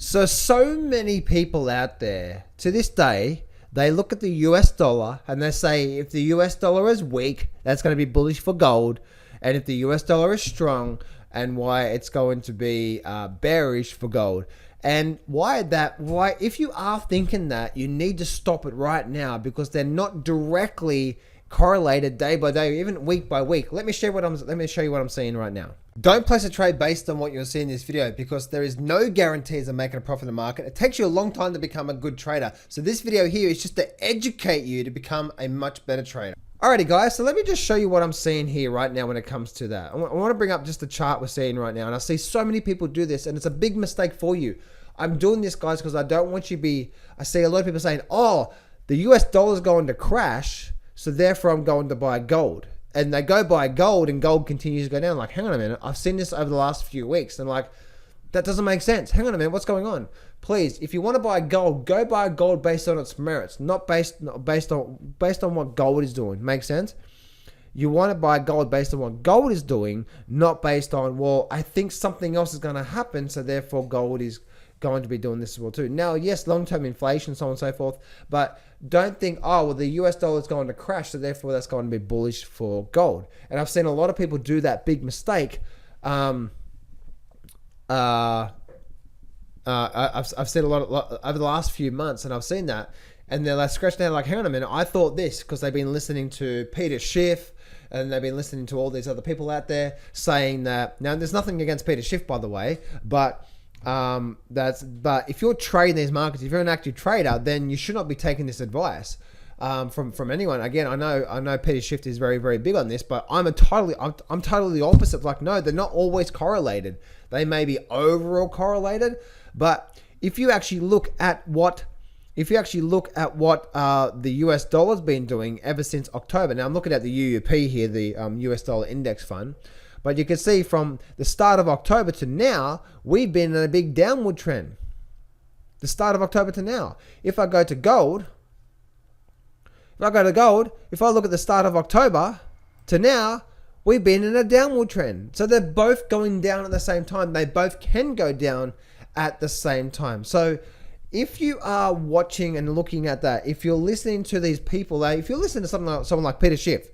So many people out there to this day, they look at the US dollar and they say if the US dollar is weak, that's going to be bullish for gold. And if the US dollar is strong, and why it's going to be bearish for gold. And why, if you are thinking that, you need to stop it right now, because they're not directly correlated day by day, even week by week. Let me show you what I'm seeing right now. Don't place a trade based on what you're seeing in this video, because there is no guarantees of making a profit in the market. It takes you a long time to become a good trader. So this video here is just to educate you to become a much better trader. Alrighty guys, so let me just show you what I'm seeing here right now when it comes to that. I want to bring up just the chart we're seeing right now, and I see so many people do this, and it's a big mistake for you. I'm doing this, guys, because I don't want you to be, I see a lot of people saying, oh, the US dollar is going to crash, so therefore I'm going to buy gold. And they go buy gold and gold continues to go down. Like, hang on a minute, I've seen this over the last few weeks, and like, that doesn't make sense. Hang on a minute, what's going on? Please, if you want to buy gold, go buy gold based on its merits, not based on what gold is doing. Make sense? You want to buy gold based on what gold is doing, not based on, well, I think something else is going to happen, so therefore gold is going to be doing this as well too. Now, yes, long-term inflation, so on and so forth, but don't think, oh, well, the US dollar is going to crash, so therefore that's going to be bullish for gold. And I've seen a lot of people do that big mistake. I've seen a lot over the last few months, and I've seen that, and they're like scratching out like, hang on a minute, I thought this, because they've been listening to Peter Schiff, and they've been listening to all these other people out there saying that. Now, there's nothing against Peter Schiff, by the way, but if you're trading these markets, if you're an active trader, then you should not be taking this advice from anyone. Again, I know Peter Schiff is very, very big on this, but I'm totally the opposite. Like, no, they're not always correlated. They may be overall correlated, but if you actually look at what the US dollar's been doing ever since October. Now I'm looking at the UUP here, the US dollar index fund. But you can see from the start of October to now, we've been in a big downward trend. The start of October to now. If I go to gold, if I look at the start of October to now, we've been in a downward trend. So they're both going down at the same time. They both can go down at the same time. So if you are watching and looking at that, if you're listening to these people, if you're listening to someone like Peter Schiff,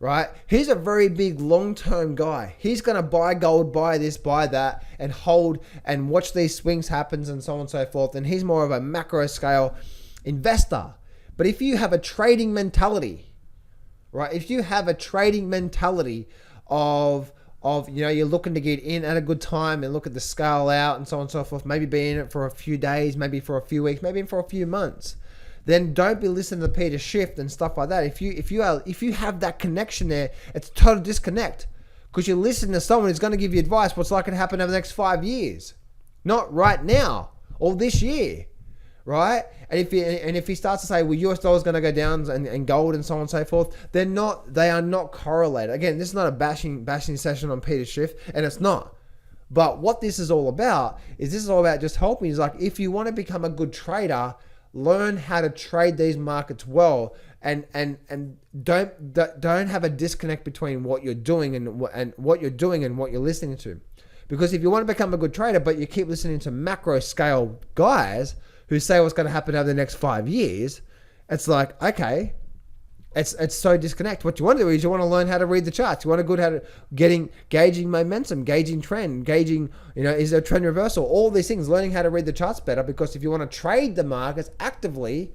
right? He's a very big long-term guy. He's going to buy gold, buy this, buy that, and hold and watch these swings happen and so on and so forth. And he's more of a macro scale investor. But if you have a trading mentality, right? If you have a trading mentality of you're looking to get in at a good time and look at the scale out and so on and so forth, maybe be in it for a few days, maybe for a few weeks, maybe for a few months, then don't be listening to Peter Schiff and stuff like that. If you have that connection there, it's a total disconnect, because you're listening to someone who's going to give you advice what's likely to happen over the next 5 years, not right now or this year, right? And if he starts to say, well, US dollar is going to go down and gold and so on and so forth, they are not correlated. Again, this is not a bashing session on Peter Schiff, and it's not. But what this is all about just helping. Is like, if you want to become a good trader, learn how to trade these markets well, and don't have a disconnect between what you're doing and what you're listening to. Because if you want to become a good trader, but you keep listening to macro scale guys who say what's going to happen over the next 5 years, it's like, okay, it's so disconnect. What you want to do is you want to learn how to read the charts. You want to how to gauging momentum, gauging trend, gauging, is there a trend reversal? All these things, learning how to read the charts better, because if you want to trade the markets actively,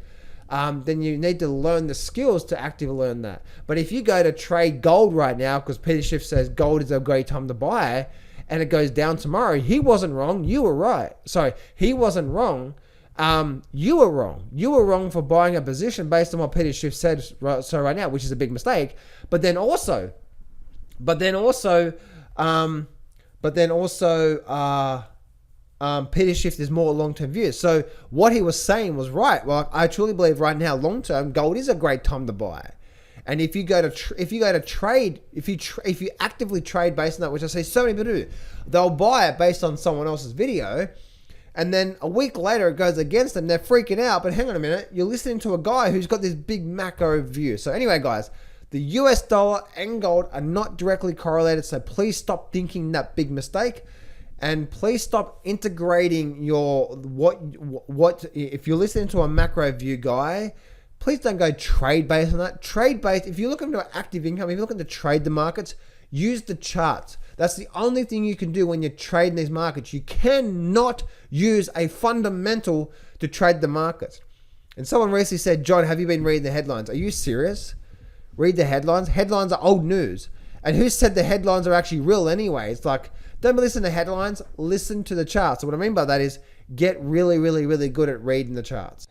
then you need to learn the skills to actively learn that. But if you go to trade gold right now, because Peter Schiff says gold is a great time to buy, and it goes down tomorrow, he wasn't wrong. You were right. Sorry, he wasn't wrong. You were wrong. You were wrong for buying a position based on what Peter Schiff said right now, which is a big mistake. But then also, Peter Schiff is more long-term view. So what he was saying was right. Well, I truly believe right now, long-term, gold is a great time to buy. And if you actively trade based on that, which I see so many people do, they'll buy it based on someone else's video. And then a week later, it goes against them. They're freaking out. But hang on a minute. You're listening to a guy who's got this big macro view. So anyway, guys, the US dollar and gold are not directly correlated. So please stop thinking that big mistake. And please stop integrating your what if you're listening to a macro view guy, please don't go trade based on that. Trade based, if you're looking to active income, if you're looking to trade the markets, use the charts. That's the only thing you can do when you're trading these markets. You cannot use a fundamental to trade the markets. And someone recently said, John, have you been reading the headlines? Are you serious? Read the headlines. Headlines are old news. And who said the headlines are actually real anyway? It's like, don't listen to headlines, listen to the charts. So what I mean by that is get really, really, really good at reading the charts.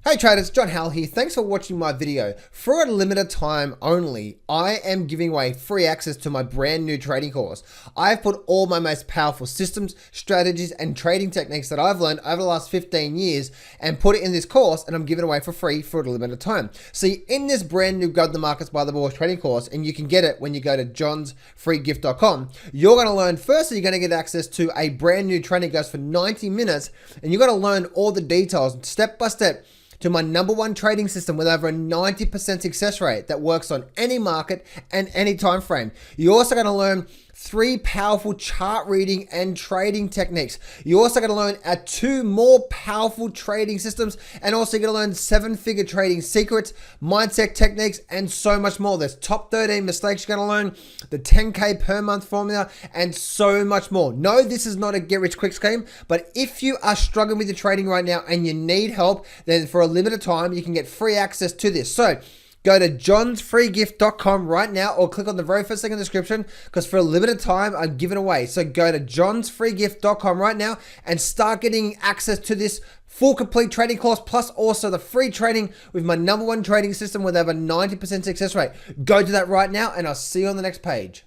Hey traders, John Howell here. Thanks for watching my video. For a limited time only, I am giving away free access to my brand new trading course. I've put all my most powerful systems, strategies, and trading techniques that I've learned over the last 15 years and put it in this course, and I'm giving it away for free for a limited time. See, in this brand new Go to the Markets by the Balls trading course, and you can get it when you go to johnsfreegift.com, you're going to learn, firstly, you're going to get access to a brand new training that goes for 90 minutes, and you're going to learn all the details step by step to my #1 trading system with over a 90% success rate that works on any market and any time frame. You're also going to learn 3 powerful chart reading and trading techniques. You're also going to learn 2 more powerful trading systems, and also you're going to learn 7-figure trading secrets, mindset techniques, and so much more. There's top 13 mistakes you're going to learn, the 10K per month formula, and so much more. No, this is not a get rich quick scheme, but if you are struggling with your trading right now and you need help, then for a limited time, you can get free access to this. So go to johnsfreegift.com right now, or click on the very first thing in the description, because for a limited time, I'm giving away. So go to johnsfreegift.com right now and start getting access to this full complete trading course, plus also the free training with my #1 trading system with over 90% success rate. Go do that right now, and I'll see you on the next page.